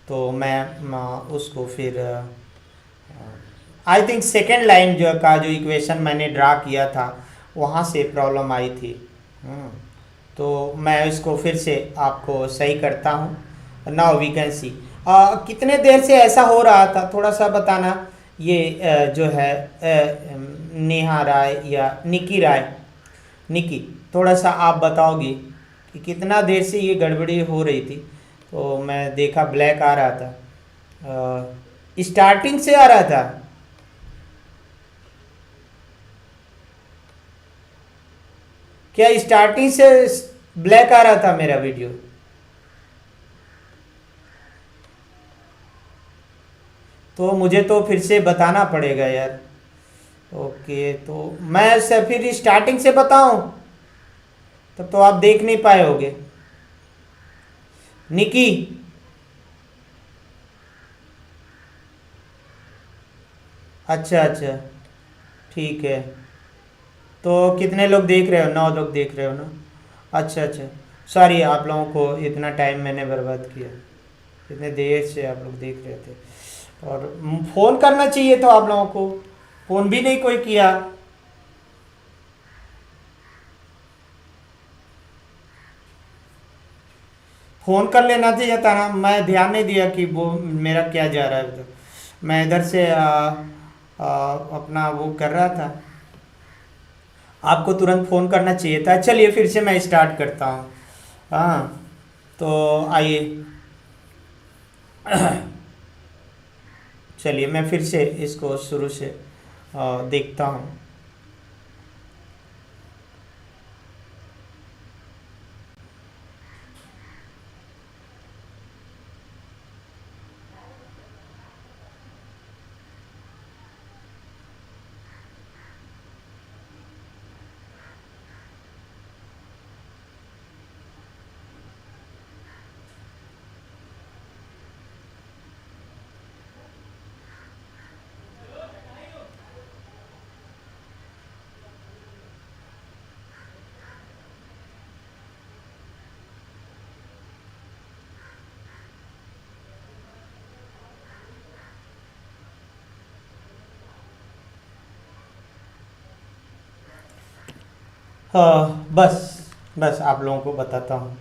तो मैं उसको फिर आई थिंक सेकेंड लाइन जो का जो इक्वेशन मैंने ड्रा किया था वहाँ से प्रॉब्लम आई थी। हम्म, तो मैं इसको फिर से आपको सही करता हूँ। नाउ वी कैन सी कितने देर से ऐसा हो रहा था, थोड़ा सा बताना। ये जो है नेहा राय या निकी राय, निकी, थोड़ा सा आप बताओगी कि कितना देर से ये गड़बड़ी हो रही थी। तो मैं देखा ब्लैक आ रहा था, स्टार्टिंग से आ रहा था। क्या स्टार्टिंग से ब्लैक आ रहा था मेरा वीडियो? तो मुझे तो फिर से बताना पड़ेगा यार। ओके, तो मैं से फिर स्टार्टिंग से बताऊं? तब तो आप देख नहीं पाए होगे। निकी, अच्छा अच्छा, ठीक है। तो कितने लोग देख रहे हो? 9 लोग देख रहे हो ना? अच्छा अच्छा, सॉरी आप लोगों को इतना टाइम मैंने बर्बाद किया। इतने देर से आप लोग देख रहे थे। और फ़ोन करना चाहिए तो आप लोगों को, फ़ोन भी नहीं कोई किया। फ़ोन कर लेना चाहिए था ना, मैं ध्यान नहीं दिया कि वो मेरा क्या जा रहा है उधर। मैं इधर से अपना वो कर रहा था। आपको तुरंत फ़ोन करना चाहिए था। चलिए फिर से मैं स्टार्ट करता हूँ। हाँ, तो आइए, चलिए मैं फिर से इसको शुरू से देखता हूँ। हाँ, बस बस आप लोगों को बताता हूँ।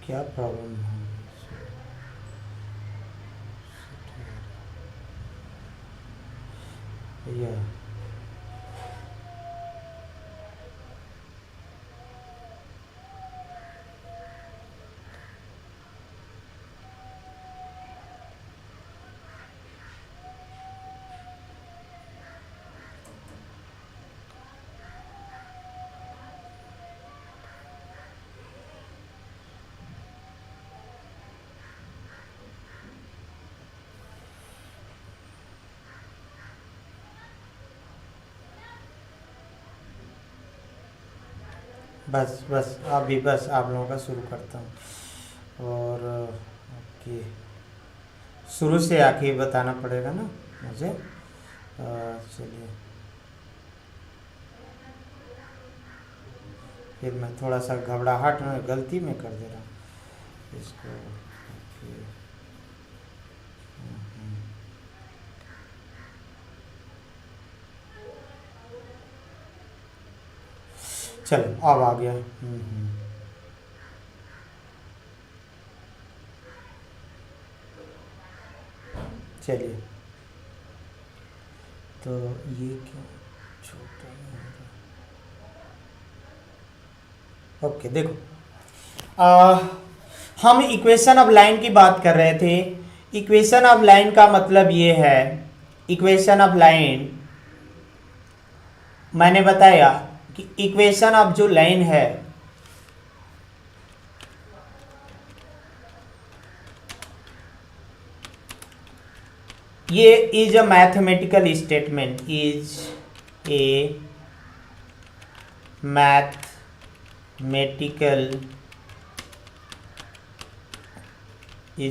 क्या प्रॉब्लम है? या बस बस अभी बस आप लोगों का शुरू करता हूँ। और ओके, शुरू से आके बताना पड़ेगा ना मुझे। चलिए, फिर मैं थोड़ा सा घबराहट में गलती में कर दे रहा हूँ इसको। ओके, चलो अब आ गया। चलिए, तो ये क्यों छोटा नहीं हो रहा? ओके देखो, आ, हम इक्वेशन ऑफ लाइन की बात कर रहे थे। इक्वेशन ऑफ लाइन का मतलब ये है, इक्वेशन ऑफ लाइन मैंने बताया कि इक्वेशन ऑफ जो लाइन है, ये is a mathematical statement, is a mathematical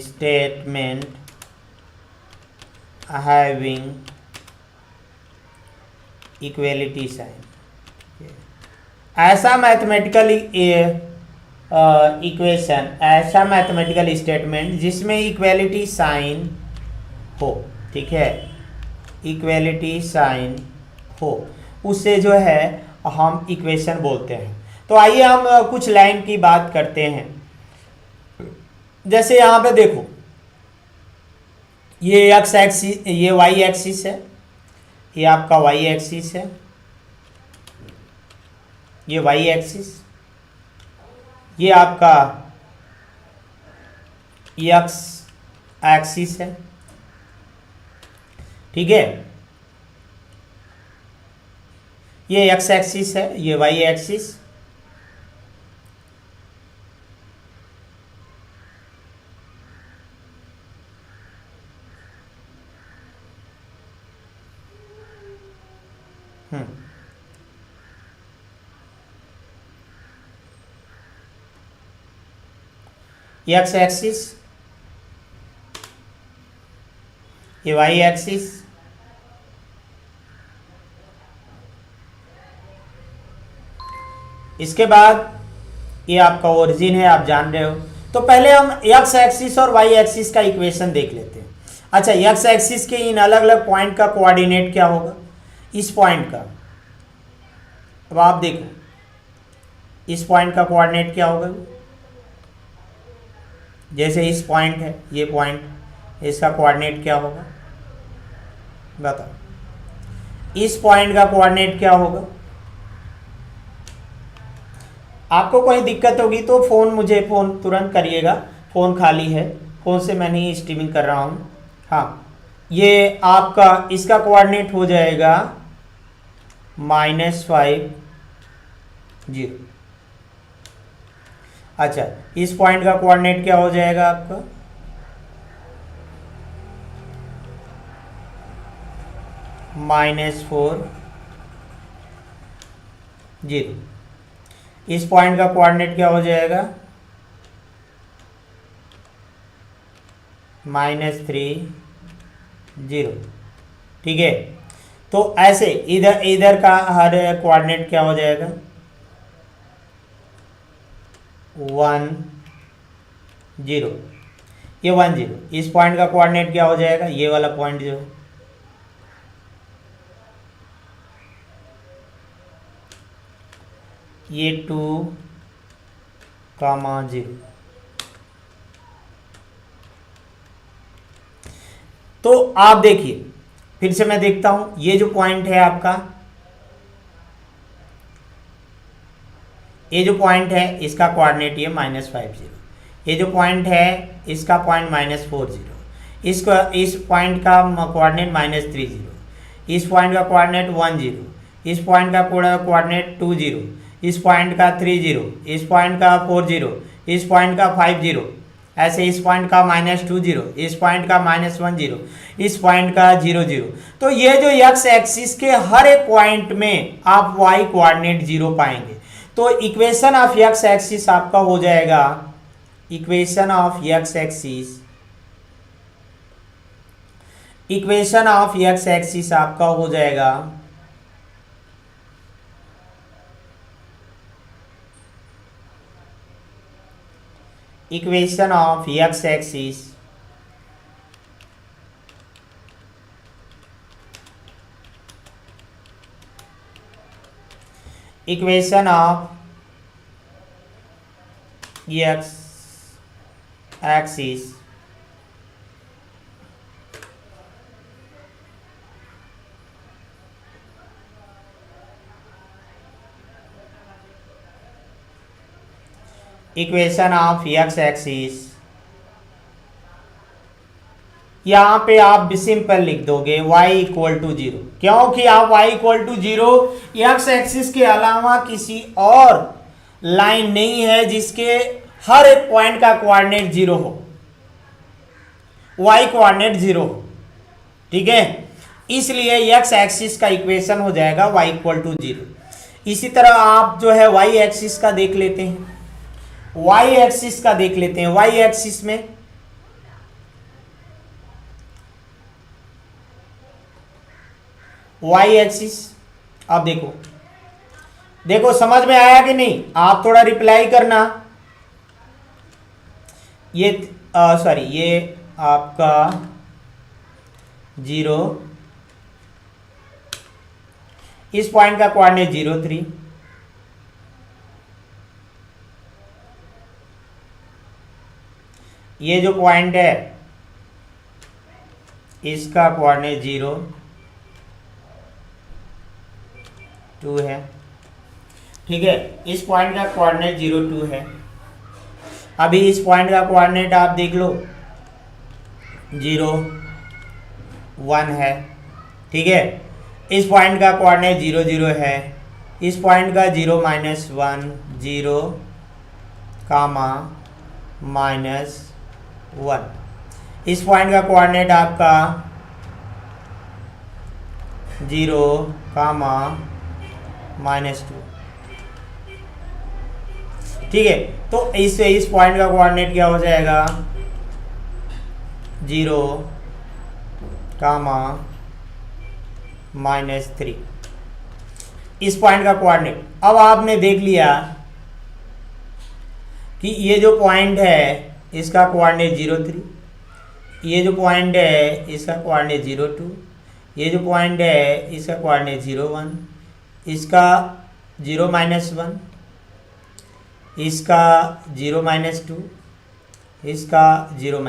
statement having equality sign. ऐसा मैथमेटिकल इक्वेशन, ऐसा मैथमेटिकल स्टेटमेंट जिसमें इक्वलिटी साइन हो, ठीक है, इक्वलिटी साइन हो, उससे जो है हम इक्वेशन बोलते हैं। तो आइए हम कुछ लाइन की बात करते हैं। जैसे यहाँ पे देखो, ये एक्स एक्सिस, ये वाई एक्सिस है, ये आपका वाई एक्सिस है, ये वाई एक्सिस, ये आपका एक्स एक्सिस है, ठीक है, ये एक्स एक्सिस है, ये वाई एक्सिस, एक्स एक्सिस, ये वाई एक्सिस, इसके बाद ये आपका ओरिजिन है, आप जान रहे हो। तो पहले हम एक्स एक्सिस और वाई एक्सिस का इक्वेशन देख लेते हैं। अच्छा, एक्स एक्सिस के इन अलग अलग पॉइंट का कोऑर्डिनेट क्या होगा, इस पॉइंट का, अब आप देखो इस पॉइंट का कोऑर्डिनेट क्या होगा। जैसे इस पॉइंट है, ये पॉइंट, इसका कोऑर्डिनेट क्या होगा बताओ। इस पॉइंट का कोऑर्डिनेट क्या होगा। आपको कोई दिक्कत होगी तो मुझे फ़ोन तुरंत करिएगा, फ़ोन खाली है, फ़ोन से मैं नहीं स्ट्रीमिंग कर रहा हूँ। हाँ, ये आपका इसका कोऑर्डिनेट हो जाएगा -5 0। अच्छा, इस पॉइंट का कोऑर्डिनेट क्या हो जाएगा आपका, -4 0। इस पॉइंट का कोऑर्डिनेट क्या हो जाएगा, -3 0, ठीक है। तो ऐसे इधर इधर का हर कोऑर्डिनेट क्या हो जाएगा, 1 0, ये 1 0। इस पॉइंट का कोऑर्डिनेट क्या हो जाएगा, ये वाला पॉइंट जो है, ये 2, 0। तो आप देखिए, फिर से मैं देखता हूं, ये जो पॉइंट है आपका, ये जो पॉइंट है इसका कोऑर्डिनेट ये -5 0। ये जो पॉइंट है इसका पॉइंट -4 0। इसका इस पॉइंट का कोऑर्डिनेट -3 0। इस पॉइंट का कोऑर्डिनेट 1 0। इस पॉइंट का कोऑर्डिनेट 2 0। इस पॉइंट का 3 0। इस पॉइंट का 4 0। इस पॉइंट का 5 0। ऐसे इस पॉइंट का -2 0। इस पॉइंट का -1 0। इस पॉइंट का 0 0। तो ये जो एक्स एक्सिस के हर एक पॉइंट में आप वाई कोऑर्डिनेट 0 पाएंगे। तो इक्वेशन ऑफ एक्स एक्सिस आपका हो जाएगा, equation of x axis, equation of x axis आपका हो जाएगा equation of x axis equation of x axis equation of x axis, यहाँ पे आप सिंपल लिख दोगे y = 0, क्योंकि आप y = 0 एक्स एक्सिस के अलावा किसी और लाइन नहीं है जिसके हर एक पॉइंट का कोऑर्डिनेट 0 हो, y कोऑर्डिनेट 0 हो। ठीक है, इसलिए एक्स एक्सिस का इक्वेशन हो जाएगा y इक्वल टू 0। इसी तरह आप जो है y एक्सिस का देख लेते हैं, y एक्सिस का देख लेते हैं। y एक्सिस में y एक्सिस, अब देखो, देखो समझ में आया कि नहीं? आप थोड़ा रिप्लाई करना। ये सॉरी, ये आपका 0, इस पॉइंट का कोऑर्डिनेट 0, 3, ये जो पॉइंट है इसका कोऑर्डिनेट 0, 2 है। ठीक है, इस पॉइंट का कोऑर्डिनेट 0, 2 है। अभी इस पॉइंट का कोऑर्डिनेट आप देख लो, 0, 1 है। ठीक है, इस पॉइंट का कोऑर्डिनेट 0, 0 है। इस पॉइंट का 0, -1, 0, -1। इस पॉइंट का कोऑर्डिनेट आपका 0, -2। ठीक है, तो इस पॉइंट का कोऑर्डिनेट क्या हो जाएगा? 0, -3। इस पॉइंट का कोऑर्डिनेट। अब आपने देख लिया कि ये जो पॉइंट है इसका कोऑर्डिनेट 0, 3, ये जो पॉइंट है इसका कोऑर्डिनेट 0, 2, ये जो पॉइंट है इसका कोऑर्डिनेट 0, 1, इसका 0, -1, इसका 0, -2, इसका 0,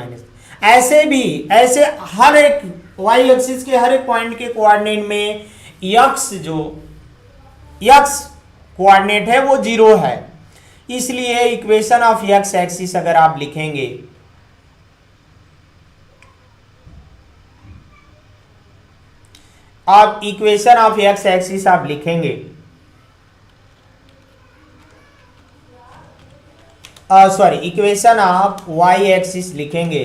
ऐसे भी, ऐसे हर एक y एक्सिस के हर एक पॉइंट के कोऑर्डिनेट में x कोऑर्डिनेट है वो 0 है। इसलिए इक्वेशन ऑफ x एक्सिस अगर आप लिखेंगे, आप इक्वेशन ऑफ x एक्सिस आप लिखेंगे, sorry, equation of y axis लिखेंगे,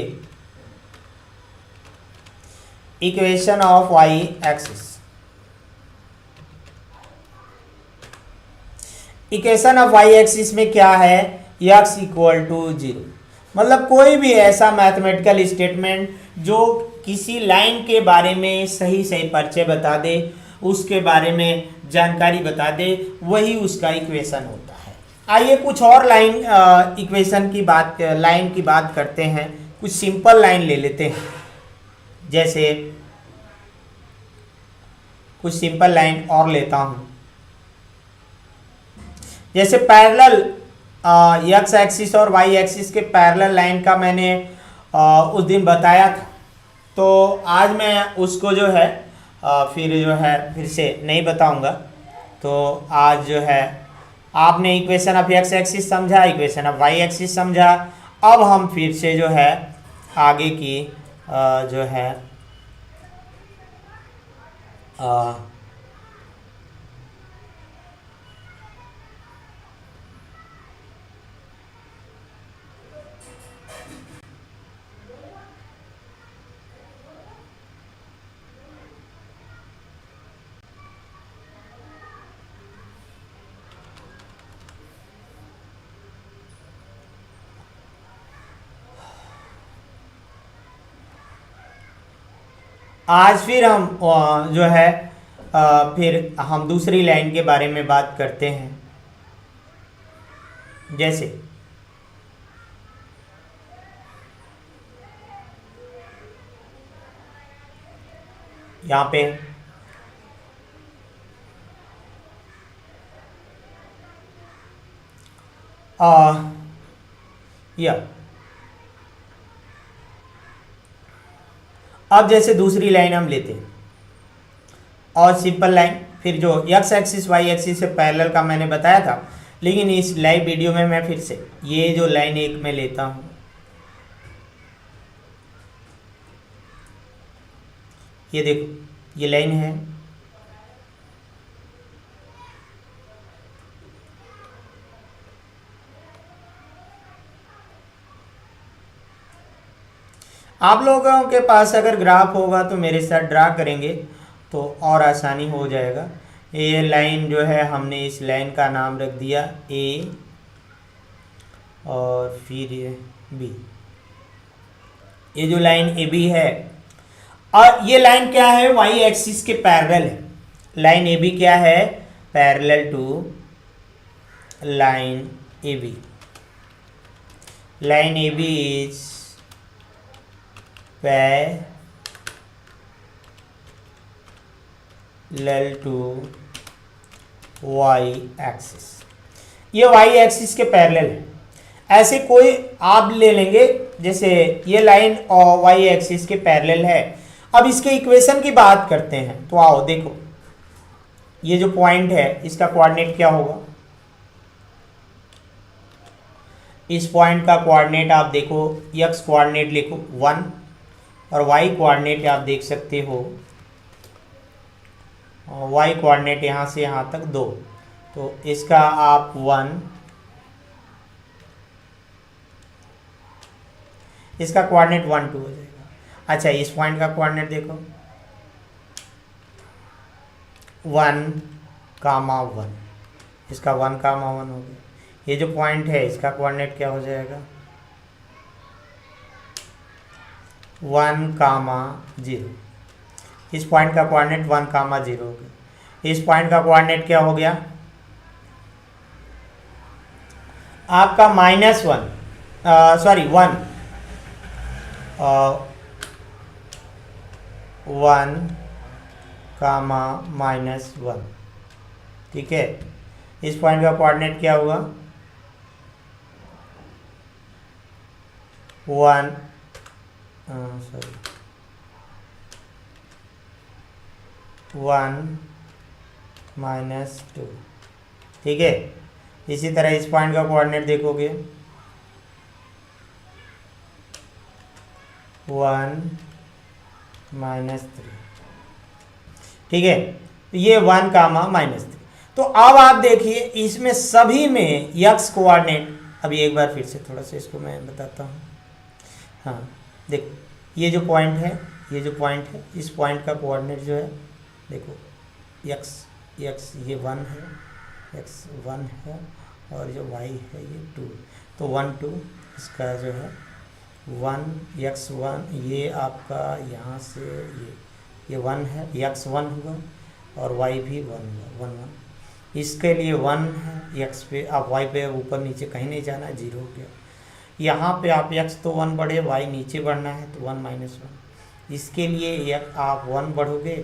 equation of y axis, equation of y axis में क्या है? x equal to 0। मतलब कोई भी ऐसा मैथमेटिकल स्टेटमेंट जो किसी लाइन के बारे में सही सही परिचय बता दे, उसके बारे में जानकारी बता दे, वही उसका इक्वेशन होता है। आइए कुछ और इक्वेशन की बात, लाइन की बात करते हैं। कुछ सिंपल लाइन ले लेते हैं, जैसे कुछ सिंपल लाइन और लेता हूं, जैसे पैरेलल x एक्सिस और y एक्सिस के पैरेलल लाइन का मैंने उस दिन बताया था। तो आज मैं उसको जो है फिर से नहीं बताऊंगा। तो आज जो है आपने इक्वेशन ऑफ x एक्सिस समझा, इक्वेशन ऑफ y एक्सिस समझा। अब हम फिर से जो है आगे की जो है आज फिर हम जो है फिर हम दूसरी लाइन के बारे में बात करते हैं। जैसे यहाँ पे या अब जैसे दूसरी लाइन हम लेते हैं और सिंपल लाइन, फिर जो x एक्सिस y एक्सिस से पैरेलल का मैंने बताया था, लेकिन इस लाइव वीडियो में मैं फिर से ये जो लाइन एक में लेता हूँ, ये देखो ये लाइन है, आप लोगों के पास अगर ग्राफ होगा तो मेरे साथ ड्रा करेंगे तो और आसानी हो जाएगा। ये लाइन जो है हमने इस लाइन का नाम रख दिया ए और फिर ये बी। ये जो लाइन ए बी है और ये लाइन क्या है, वाई एक्सिस के पैरेलल है। लाइन ए बी क्या है, parallel to line A B. Line A B is parallel to Y axis. ये वाई एक्सिस के पैरेलल है। ऐसे कोई आप ले लेंगे, जैसे ये लाइन और वाई एक्सिस के पैरेलल है। अब इसके इक्वेशन की बात करते हैं तो आओ देखो, ये जो पॉइंट है इसका कोऑर्डिनेट क्या होगा। इस पॉइंट का कोऑर्डिनेट आप देखो, एक्स कोऑर्डिनेट लिखो 1 और वाई कोऑर्डिनेट आप देख सकते हो, वाई कोऑर्डिनेट यहाँ से यहाँ तक 2। तो इसका आप 1, इसका कोऑर्डिनेट 1 2 हो जाएगा। अच्छा, इस पॉइंट का कोऑर्डिनेट देखो 1, 1, इसका 1, 1 हो गया। ये जो पॉइंट है इसका कोऑर्डिनेट क्या हो जाएगा 1, 0। इस पॉइंट का कोऑर्डिनेट 1, 0 हो गया। इस पॉइंट का कोऑर्डिनेट क्या हो गया आपका -1, सॉरी 1, 1, -1। ठीक है, इस पॉइंट का कोऑर्डिनेट क्या होगा 1, -2। ठीक है, इसी तरह इस पॉइंट का कोऑर्डिनेट देखोगे 1, -3। ठीक है, तो ये 1, -3। तो अब आप देखिए इसमें सभी में यक्स कोऑर्डिनेट, अभी एक बार फिर से थोड़ा सा इसको मैं बताता हूँ। हाँ देखो, ये जो पॉइंट है, ये जो पॉइंट है, इस पॉइंट का कोऑर्डिनेट जो है देखो यक्स ये 1 है, यक्स 1 है और जो वाई है ये 2। तो 1 2 इसका जो है 1 x 1, ये आपका यहाँ से ये 1 है, x 1 हुआ और y भी 1 हुआ, 1 1। इसके लिए 1 है, x पे आप y पे ऊपर नीचे कहीं नहीं जाना, 0 हो गया। यहाँ पे आप x तो 1 बढ़े, y नीचे बढ़ना है तो 1 -1। इसके लिए आप 1 बढ़ोगे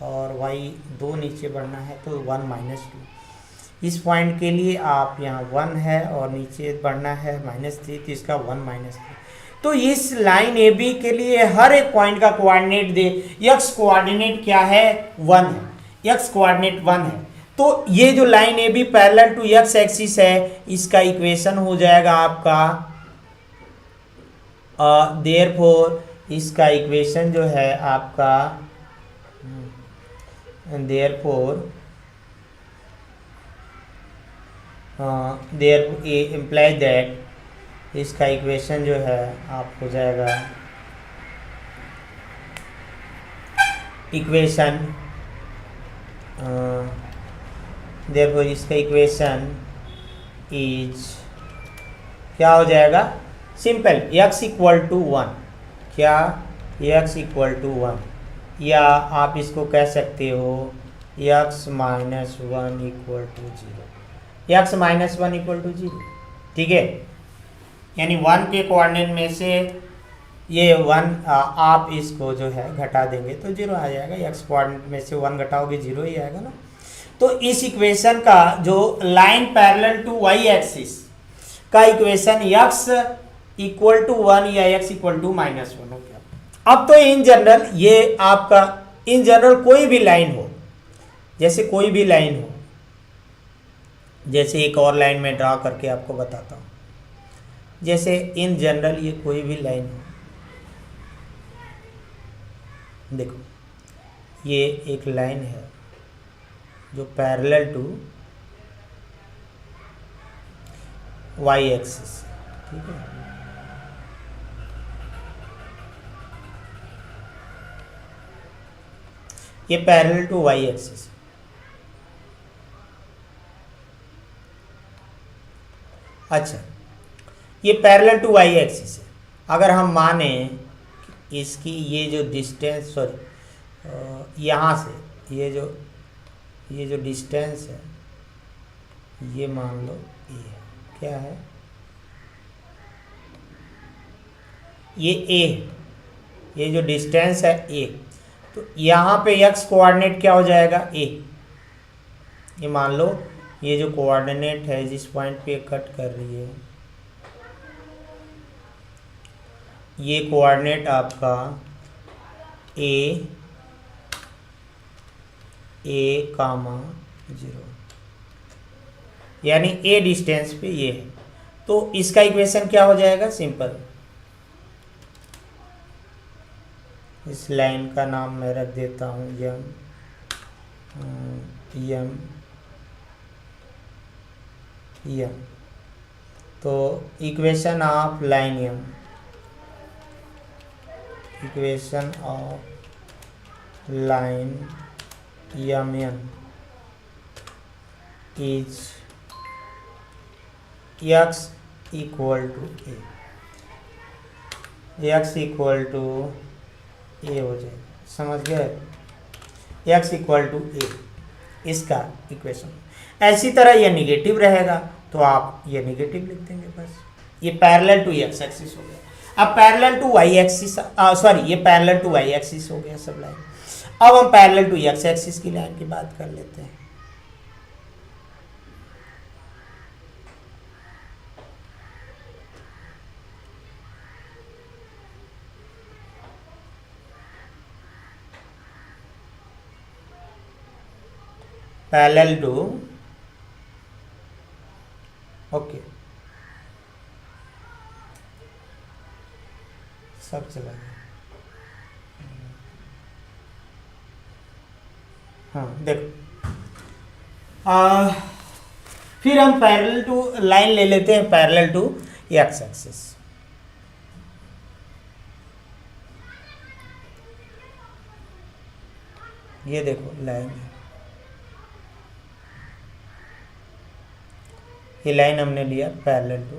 और y 2 नीचे बढ़ना है तो 1 -2। इस पॉइंट के लिए आप यहाँ 1 है और नीचे बढ़ना है -3, तो इसका 1 -3। तो इस लाइन ए बी के लिए हर एक पॉइंट का कोऑर्डिनेट दे, एक्स कोऑर्डिनेट क्या है 1 है, एक्स कोऑर्डिनेट 1 है। तो ये जो line A B parallel to X axis है, इसका इक्वेशन हो जाएगा आपका देयरफॉर, इसका इक्वेशन जो है आपका देयरफॉर देयर इम्प्लाई दैट, इसका इक्वेशन जो है आप हो जाएगा इक्वेशन देखो, इसका इक्वेशन इज क्या हो जाएगा, सिंपल x = 1। क्या x = 1, या आप इसको कह सकते हो x - 1 = 0, x - 1 = 0। ठीक है, यानी 1 के कोऑर्डिनेट में से ये 1 आप इसको जो है घटा देंगे तो 0 आ जाएगा। x कोऑर्डिनेट में से 1 घटाओगे 0 ही आएगा ना। तो इस इक्वेशन का जो line parallel to y axis का इक्वेशन x = 1 या x = -1 हो गया। अब तो इन जनरल ये आपका, इन जनरल कोई भी लाइन हो, जैसे कोई भी लाइन हो, जैसे एक और लाइन में ड्रा करके आपको बताता हूँ। जैसे इन जनरल ये कोई भी लाइन हो, देखो ये एक लाइन है जो पैरेलल टू y एक्सिस, ठीक है। ये पैरेलल टू वाई एक्सिस। अच्छा, ये पैरेलल टू वाई एक्सिस है। अगर हम माने इसकी ये जो डिस्टेंस, सॉरी यहाँ से ये जो डिस्टेंस है, ये मान लो ये क्या है, ये ए, ये जो डिस्टेंस है ए, तो यहाँ पे एक्स कोऑर्डिनेट क्या हो जाएगा, ए। ये मान लो ये जो कोऑर्डिनेट है जिस पॉइंट पे कट कर रही है, ये कोऑर्डिनेट आपका ए कामा 0, यानी ए डिस्टेंस पे ये है। तो इसका इक्वेशन क्या हो जाएगा, सिंपल। इस लाइन का नाम मैं रख देता हूँ यम। तो equation of line m, equation of line m is x equal to a, x equal to a हो जाएगा, समझ गए, x इक्वल टू ए, इसका इक्वेशन। ऐसी तरह ये निगेटिव रहेगा तो आप ये निगेटिव लिख देंगे बस। ये पैरेलल टू एक्स एक्सिस हो गया। अब parallel to Y axis, sorry ये पैरेलल टू वाई एक्सिस हो गया सब लाइन। अब हम पैरेलल टू एक्स एक्सिस की लाइन की बात कर लेते हैं। पैरेलल टू, ओके सब चला गया। हाँ देखो, फिर हम पैरेलल टू लाइन ले लेते हैं, पैरेलल टू एक्स एक्सिस। ये देखो लाइन है, ये लाइन हमने लिया पैरेलल टू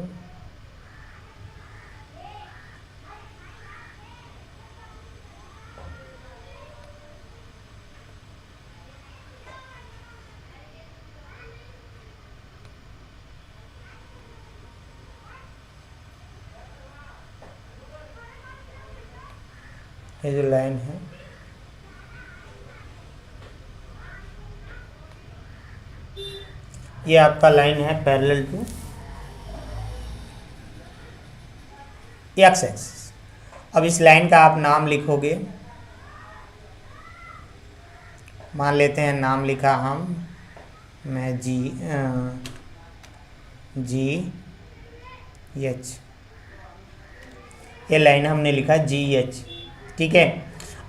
ये जो लाइन है ये आपका लाइन है पैरेलल टू एक्स एक्सिस। अब इस लाइन का आप नाम लिखोगे, मान लेते हैं नाम लिखा मैं जी एच, ये लाइन हमने लिखा जी एच, ठीक है।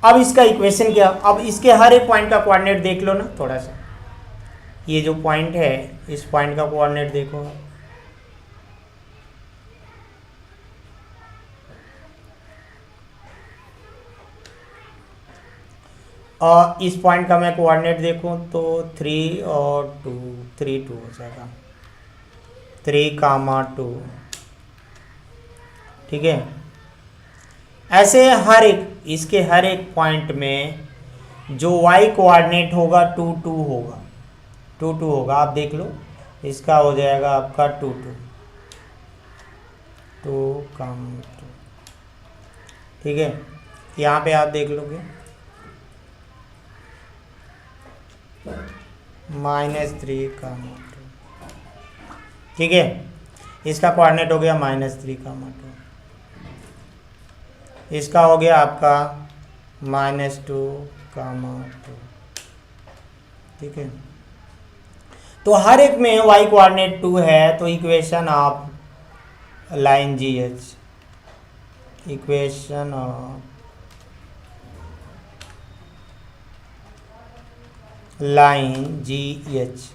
अब इसका इक्वेशन क्या, अब इसके हर एक पॉइंट का कोऑर्डिनेट देख लो ना थोड़ा सा। ये जो पॉइंट है इस पॉइंट का कोऑर्डिनेट देखो, और इस पॉइंट का मैं कोऑर्डिनेट देखूं तो 3 और 2, 3 2 हो जाएगा, 3,2, ठीक है। ऐसे हर एक, इसके हर एक पॉइंट में जो y कोऑर्डिनेट होगा 2 2 होगा, 2 2 होगा। आप देख लो इसका हो जाएगा आपका 2 2, 2,2, ठीक है। यहाँ पे आप देख लोगे -3,2, ठीक है। इसका कोऑर्डिनेट हो गया -3,2, इसका हो गया आपका -2,2, ठीक है। तो हर एक में y कोऑर्डिनेट 2 है, तो equation of line G H, equation of line G H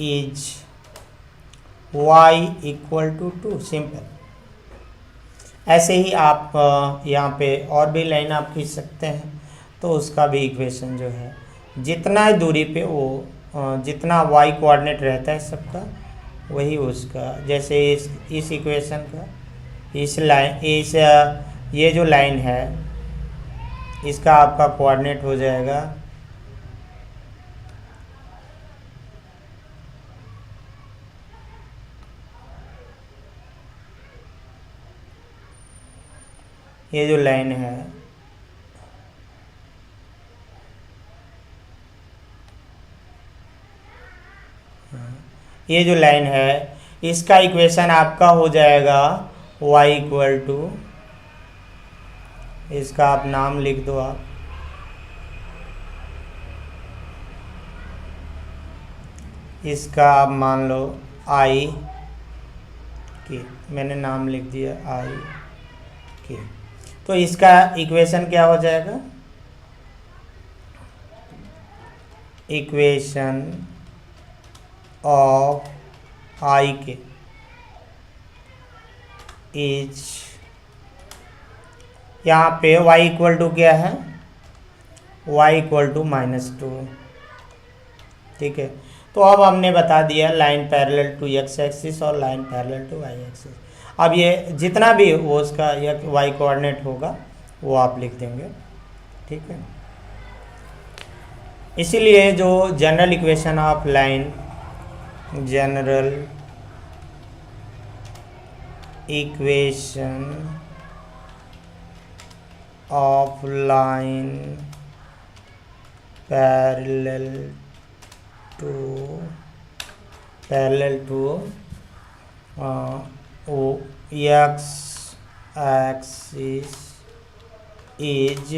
is y equal to 2, simple. ऐसे ही आप यहाँ पे और भी लाइन आप खींच सकते हैं। तो उसका भी इक्वेशन जो है जितना दूरी पे वो जितना वाई कोऑर्डिनेट रहता है सबका वही उसका, जैसे इस इक्वेशन का इस लाइन ये जो लाइन है इसका आपका कोऑर्डिनेट हो जाएगा ये जो लाइन है ये जो लाइन है इसका इक्वेशन आपका हो जाएगा y इक्वल टू, इसका आप नाम लिख दो आप, इसका आप मान लो i के, मैंने नाम लिख दिया i के। तो इसका इक्वेशन क्या हो जाएगा, इक्वेशन ऑफ i के इज, यहाँ पे y इक्वल टू क्या है, y इक्वल टू -2। ठीक है, तो अब हमने बता दिया line parallel to x axis और line parallel to y axis. अब ये जितना भी वो उसका y कोऑर्डिनेट होगा वो आप लिख देंगे। ठीक है, इसीलिए जो general equation of line, general equation of line parallel to x axis is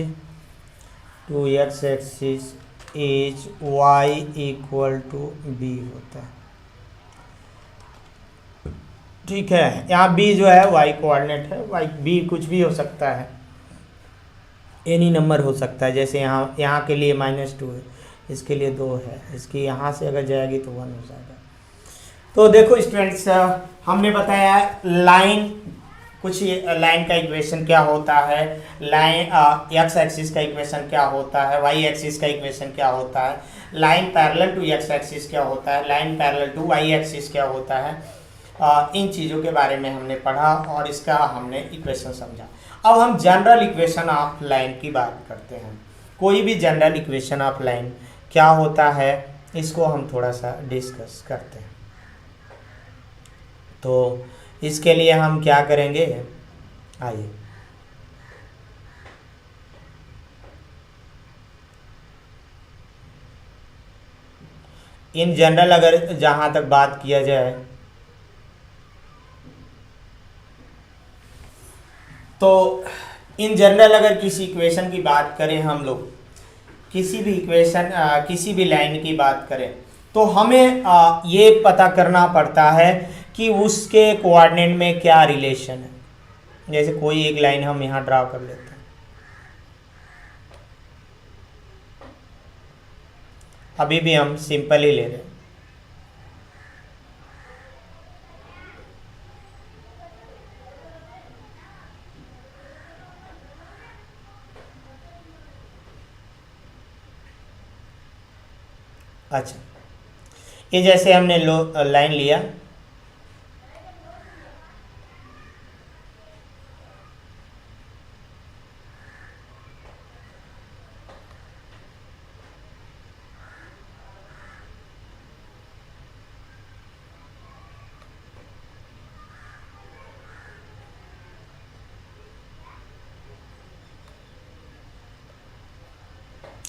to x axis is y equal to b होता है। ठीक है, यहाँ b जो है y कोऑर्डिनेट है, y b कुछ भी हो सकता है, एनी नंबर हो सकता है, जैसे यहाँ के लिए -2 है, इसके लिए 2 है, इसकी यहाँ से अगर जाएगी तो 1 हो जाएगा। तो देखो स्टूडेंट्स, हमने बताया लाइन, कुछ लाइन का इक्वेशन क्या होता है, लाइन एक्स एक्सिस का इक्वेशन क्या होता है, वाई एक्सिस का इक्वेशन क्या होता है, line parallel to X axis क्या होता है, line parallel to Y axis क्या होता है, इन चीज़ों के बारे में हमने पढ़ा और इसका हमने इक्वेशन समझा। अब हम जनरल इक्वेशन ऑफ लाइन की बात करते हैं। कोई भी जनरल इक्वेशन ऑफ लाइन क्या होता है, इसको हम थोड़ा सा डिस्कस करते हैं। तो इसके लिए हम क्या करेंगे, आइए इन जनरल अगर जहाँ तक बात किया जाए तो इन जनरल अगर किसी इक्वेशन की बात करें हम लोग, किसी भी इक्वेशन किसी भी लाइन की बात करें तो हमें ये पता करना पड़ता है कि उसके कोऑर्डिनेट में क्या रिलेशन है। जैसे कोई एक लाइन हम यहाँ ड्रा कर लेते हैं, अभी भी हम सिंपल ही ले रहे हैं। अच्छा, ये जैसे हमने लाइन लिया,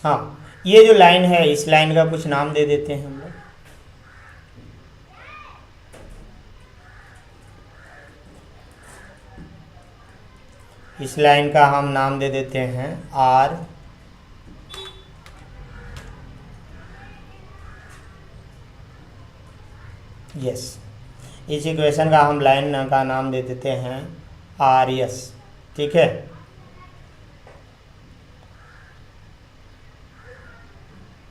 हाँ ये जो लाइन है इस लाइन का कुछ नाम दे देते हैं हम लोग। इस लाइन का हम नाम दे देते हैं आर, यस। इस इक्वेशन का हम लाइन का नाम दे देते हैं आर एस। ठीक है,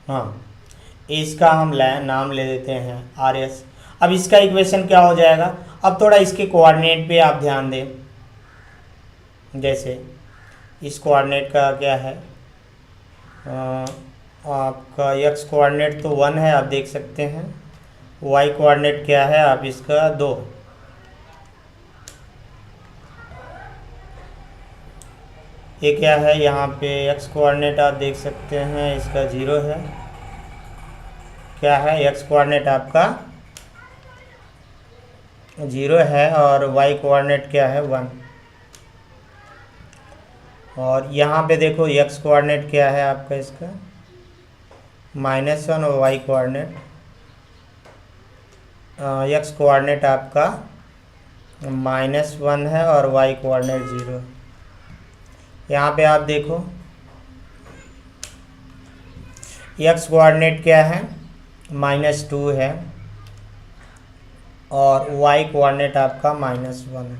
हाँ इसका हम नाम ले देते हैं आर एस। अब इसका इक्वेशन क्या हो जाएगा, अब थोड़ा इसके कोऑर्डिनेट पे आप ध्यान दें। जैसे इस कोऑर्डिनेट का क्या है आपका एक्स कोऑर्डिनेट तो 1 है, आप देख सकते हैं। वाई कोऑर्डिनेट क्या है, आप इसका 2। ये क्या है, यहाँ पे एक्स कोऑर्डिनेट आप देख सकते हैं इसका 0 है। क्या है, एक्स कोऑर्डिनेट आपका 0 है और वाई कोऑर्डिनेट क्या है 1। और यहाँ पे देखो एक्स कोऑर्डिनेट क्या है आपका इसका -1 और वाई कोऑर्डिनेट एक्स कोऑर्डिनेट आपका -1 है और वाई कोऑर्डिनेट 0। यहाँ पे आप देखो एक्स कोऑर्डिनेट क्या है -2 है और वाई कोऑर्डिनेट आपका -1 है।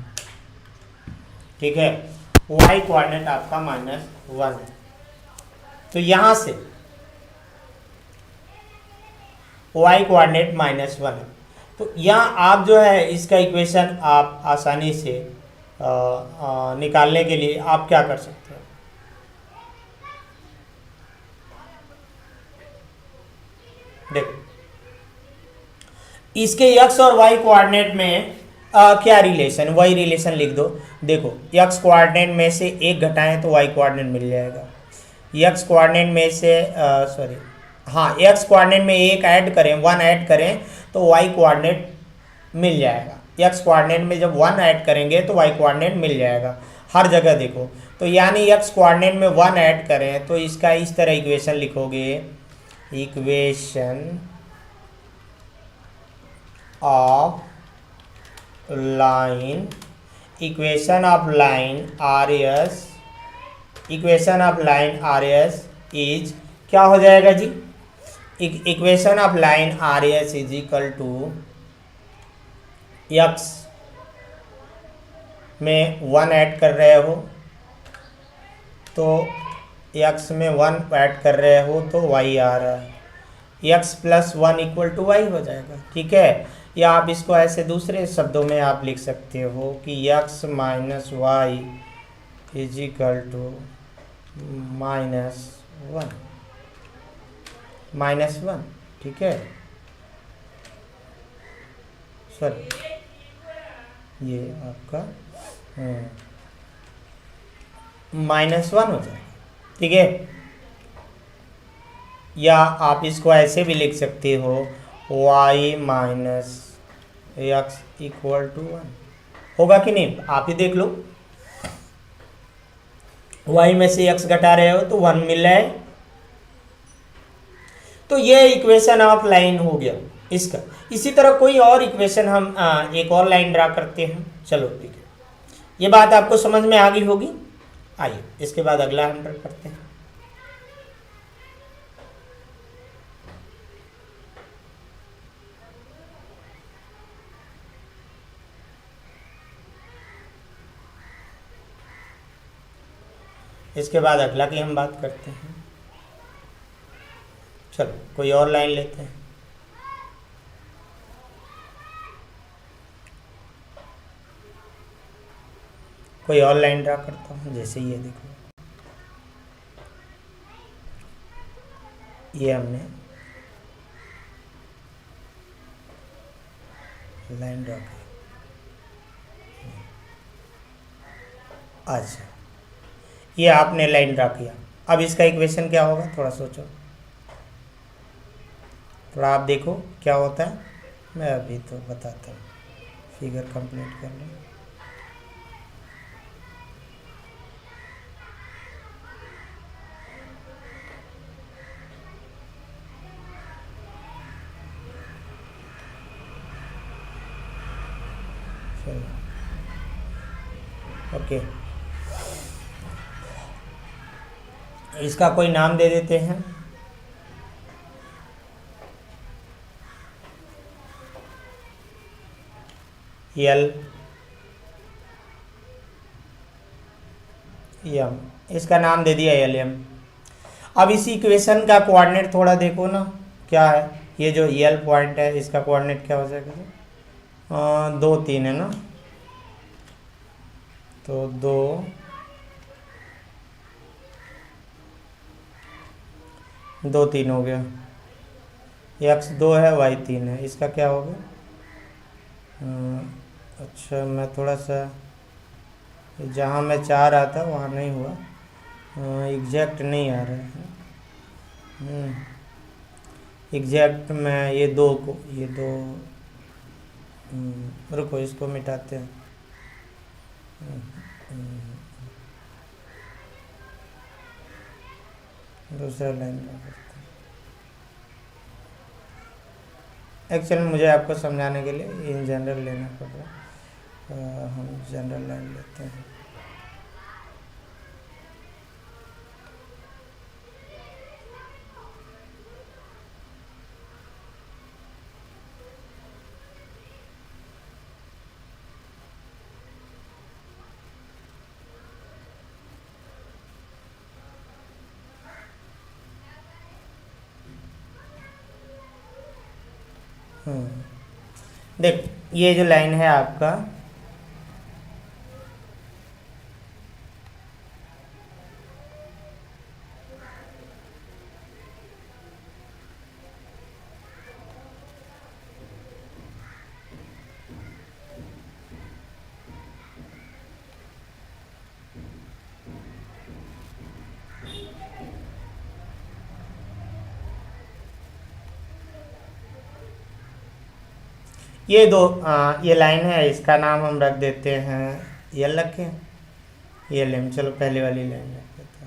ठीक है, वाई कोऑर्डिनेट आपका -1 है। तो यहाँ से वाई कोऑर्डिनेट -1 है। तो यहाँ आप जो है इसका इक्वेशन आप आसानी से निकालने के लिए आप क्या कर सकते हो, देखो इसके एक्स और वाई कोऑर्डिनेट में क्या रिलेशन, वही रिलेशन लिख दो। देखो एक्स कोऑर्डिनेट में से एक घटाएं तो वाई कोऑर्डिनेट मिल जाएगा। एक्स कोऑर्डिनेट में से सॉरी हाँ, एक्स कोऑर्डिनेट में एक ऐड करें, 1 ऐड करें तो वाई कोऑर्डिनेट मिल जाएगा। एक्स कोऑर्डिनेट में जब 1 ऐड करेंगे तो वाई कोऑर्डिनेट मिल जाएगा हर जगह। देखो तो यानी एक्स कोऑर्डिनेट में 1 ऐड करें तो इसका इस तरह इक्वेशन लिखोगे, equation of line, equation of line R S, equation of line R S is क्या हो जाएगा जी, equation of line R S is equal to X में 1 ऐड कर रहे हो तो एक्स में 1 ऐड कर रहे हो तो वाई आ रहा है, X plus 1 equal to Y हो जाएगा। ठीक है, या आप इसको ऐसे दूसरे शब्दों में आप लिख सकते हो कि X minus Y is equal to -1। ठीक है, सॉरी ये आपका -1 हो जाएगा। ठीक है, या आप इसको ऐसे भी लिख सकते हो y minus X equal to 1 होगा कि नहीं, आप ही देख लो। y में से x घटा रहे हो तो 1 मिल रहा है। तो ये इक्वेशन ऑफ लाइन हो गया इसका। इसी तरह कोई और इक्वेशन हम एक और लाइन ड्रा करते हैं। चलो ठीक है, ये बात आपको समझ में आ गई होगी। आइए इसके बाद अगला हम करते हैं। इसके बाद अगला की हम बात करते हैं। चलो कोई और लाइन लेते हैं। कोई और लाइन ड्रा करता हूँ, जैसे ये देखो, ये हमने लाइन ड्रा की। अच्छा, ये आपने लाइन ड्रा किया। अब इसका इक्वेशन क्या होगा, थोड़ा सोचो, थोड़ा आप देखो क्या होता है। मैं अभी तो बताता हूँ, फिगर कंप्लीट कर लें। ओके, इसका कोई नाम दे देते हैं। एल एम, इसका नाम दे दिया एल एम। अब इसी इक्वेशन का कोऑर्डिनेट थोड़ा देखो ना, क्या है, ये जो एल पॉइंट है इसका कोऑर्डिनेट क्या हो जाएगा, 2 3 है ना, तो 2 दो तीन हो गया, एक्स 2 है वाई 3 है, इसका क्या हो गया? अच्छा मैं थोड़ा सा जहाँ मैं चाह रहा था वहाँ नहीं हुआ, एग्जैक्ट नहीं आ रहा है। एग्जैक्ट में ये दो को, ये दो, रुको इसको मिटाते हैं। दूसरा लाइन का करते हैं। एक्चुअली मुझे आपको समझाने के लिए इन जनरल लेना पड़ रहा है, हम जनरल लाइन लेते हैं। देख ये जो लाइन है आपका, ये दो ये लाइन है, इसका नाम हम रख देते हैं यल रखें, ये लेम, चलो पहले वाली लाइन रख देते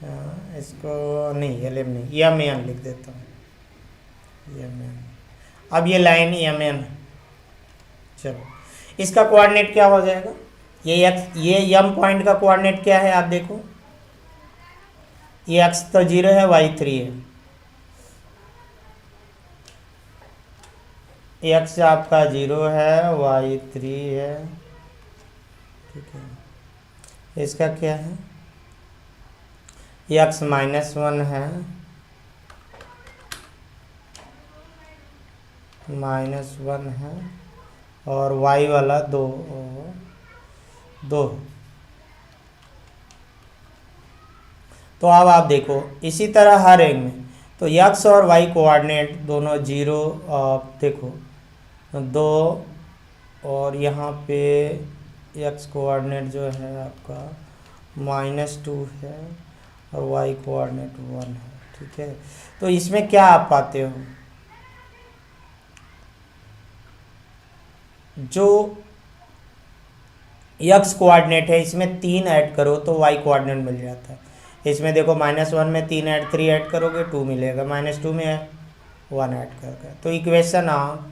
हैं। इसको नहीं एल एम नहीं, यम एन लिख देता हूँ, यम एन। अब ये लाइन यम एन, चलो इसका कोऑर्डिनेट क्या हो जाएगा? ये एक्स, ये यम पॉइंट का कोऑर्डिनेट क्या है आप देखो, ये एक्स तो 0 है, वाई 3 है, एक्स आपका 0 है, वाई 3 है, ठीक है। इसका क्या है? एक्स -1 है, -1 है, और वाई वाला 2 2। तो अब आप देखो इसी तरह हर एक में, तो एक्स और वाई कोऑर्डिनेट दोनों 0, आप देखो 2, और यहाँ पे एक्स कोऑर्डिनेट जो है आपका -2 है, और वाई कोऑर्डिनेट 1 है, ठीक है। तो इसमें क्या आप पाते हो, जो एक्स कोऑर्डिनेट है इसमें 3 ऐड करो तो वाई कोऑर्डिनेट मिल जाता है। इसमें देखो -1 में 3 ऐड करोगे 2 मिलेगा, -2 में 1 ऐड करके, तो equation of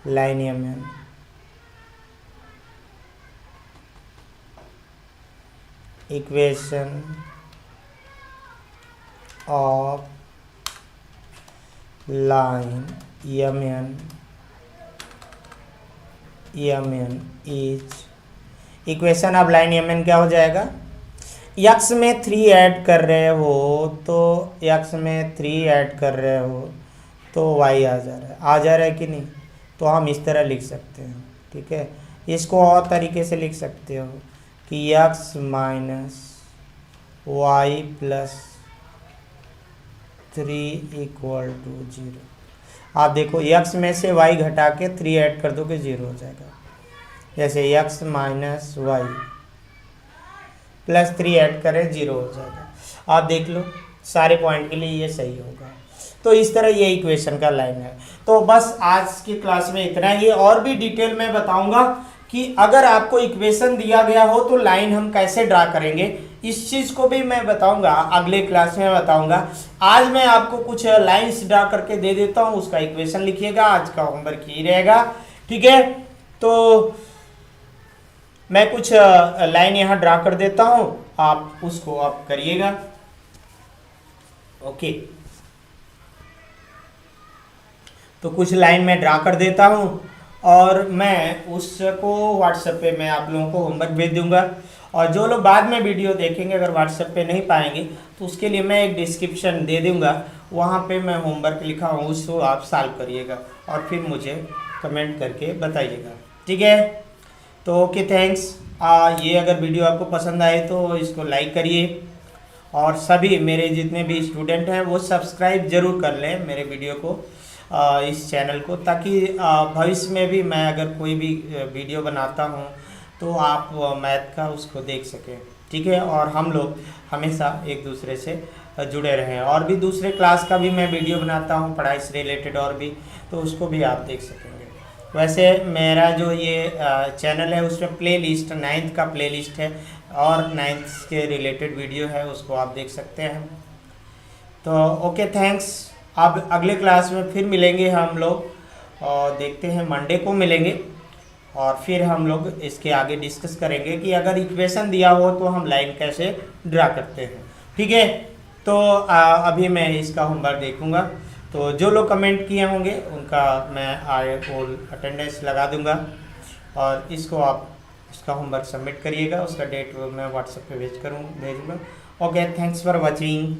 line M N, equation of line M N is, equation of line M N क्या हो जाएगा? एक्स में 3 ऐड कर रहे हो तो एक्स में 3 ऐड कर रहे हो तो वाई आ जा रहा है कि नहीं? तो हम इस तरह लिख सकते हैं, ठीक है। इसको और तरीके से लिख सकते हो कि X minus Y plus 3 equal to 0। आप देखो एक्स में से वाई घटा के 3 ऐड कर दोगे 0 हो जाएगा। जैसे X minus Y plus 3 add करें 0 हो जाएगा। आप देख लो सारे पॉइंट के लिए ये सही होगा। तो इस तरह ये इक्वेशन का लाइन है। तो बस आज की क्लास में इतना ही। और भी डिटेल में बताऊंगा कि अगर आपको इक्वेशन दिया गया हो तो लाइन हम कैसे ड्रा करेंगे, इस चीज़ को भी मैं बताऊंगा, अगले क्लास में बताऊंगा। आज मैं आपको कुछ लाइंस ड्रा करके दे देता हूं, उसका इक्वेशन लिखिएगा। आज का होमवर्क ही रहेगा, ठीक है। तो मैं कुछ लाइन यहाँ ड्रा कर देता हूं, आप उसको आप करिएगा, ओके। तो कुछ लाइन मैं ड्रा कर देता हूं और मैं उसको व्हाट्सएप पे मैं आप लोगों को होमवर्क भेज दूंगा। और जो लोग बाद में वीडियो देखेंगे अगर व्हाट्सएप पे नहीं पाएंगे तो उसके लिए मैं एक डिस्क्रिप्शन दे दूंगा, वहाँ पे मैं होमवर्क लिखा हूँ, उसको आप सॉल्व करिएगा और फिर मुझे कमेंट करके बताइएगा, ठीक है। तो ओके, थैंक्स। ये अगर वीडियो आपको पसंद आए तो इसको लाइक करिए और सभी मेरे जितने भी स्टूडेंट हैं वो सब्सक्राइब ज़रूर कर लें मेरे वीडियो को, इस चैनल को, ताकि भविष्य में भी मैं अगर कोई भी वीडियो बनाता हूँ तो आप मैथ का उसको देख सकें। ठीक है, और हम लोग हमेशा एक दूसरे से जुड़े रहें। और भी दूसरे क्लास का भी मैं वीडियो बनाता हूँ पढ़ाई से रिलेटेड और भी, तो उसको भी आप देख सकेंगे। वैसे मेरा जो ये चैनल है उसमें प्ले लिस्ट 9th का प्ले लिस्ट है और 9th के रिलेटेड वीडियो है, उसको आप देख सकते हैं। तो ओके, थैंक्स। अब अगले क्लास में फिर मिलेंगे हम लोग और देखते हैं, मंडे को मिलेंगे और फिर हम लोग इसके आगे डिस्कस करेंगे कि अगर इक्वेशन दिया हो तो हम लाइन कैसे ड्रा करते हैं। ठीक है, तो अभी मैं इसका होमवर्क देखूंगा, तो जो लोग कमेंट किए होंगे उनका मैं आई फुल अटेंडेंस लगा दूंगा और इसको आप इसका होमवर्क सबमिट करिएगा, उसका डेट मैं व्हाट्सएप पे भेजूँगा। Okay, thanks for watching.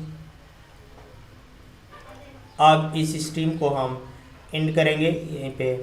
अब इस स्ट्रीम को हम एंड करेंगे यहीं पे।